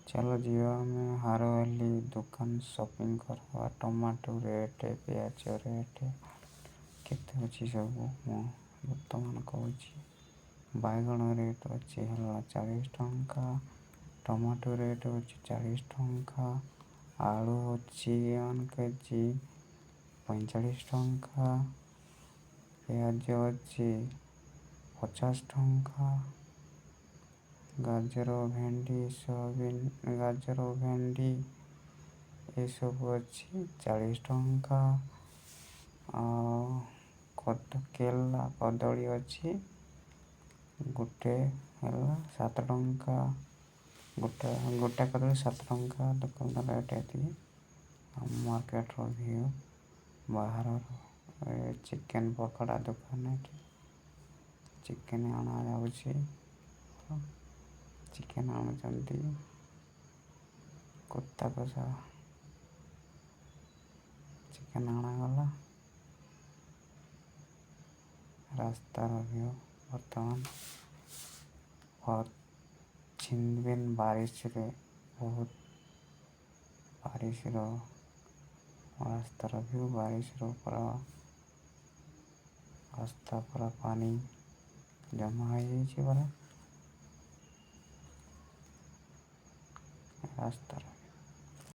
चलो जियो ଆମେ ହାରୱାଲି ଦୋକାନ ସପିଂ କରିବା। ଟମାଟୋ ରେଟ୍, ପିଆଜ ରେଟ୍ କେତେ ଅଛି ସବୁ ମୁଁ ବର୍ତ୍ତମାନ କହୁଛି। ବାଇଗଣ ରେଟ୍ ଅଛି ହେଲା 40 ଟଙ୍କା, ଟମାଟୋ ରେଟ୍ ଅଛି 40 ଟଙ୍କା, ଆଳୁ ଅଛି 1 କେଜି 45 ଟଙ୍କା, ପିଆଜ ଅଛି 50 ଟଙ୍କା, ଗାଜର ଭେଣ୍ଡି ସୋୟାବିନ୍ ଗାଜର ଭେଣ୍ଡି ଏସବୁ ଅଛି 40 ଟଙ୍କା। ଆଉ କେଲା କଦଳୀ ଅଛି ଗୋଟେ ହେଲା 7 ଟଙ୍କା, ଗୋଟା କଦଳୀ 7 ଟଙ୍କା। ଦୋକାନ ରେଟ୍ ଏତିକି। ଆଉ ମାର୍କେଟର ଭିଉ ବାହାରର ଚିକେନ୍ ପକୋଡ଼ା ଦୋକାନ ଏଠି ଚିକେନ୍ ଅଣାଯାଉଛି। ଚିକେନ୍ ଆଣୁଛନ୍ତି କୁର୍ତ୍ତା କଷା ଚିକେନ୍ ଅଣାଗଲା। ରାସ୍ତାର ଭିଉ ବର୍ତ୍ତମାନ बहुत छिनबिन बारिशରେ ବହୁତ ବାରିଶର ରାସ୍ତାର ଭିଉ ବାରିଶର ପୁରା ରାସ୍ତା ପୁରା ପାଣି ଜମା ହେଇଯାଇଛି ପରା ରାସ୍ତାର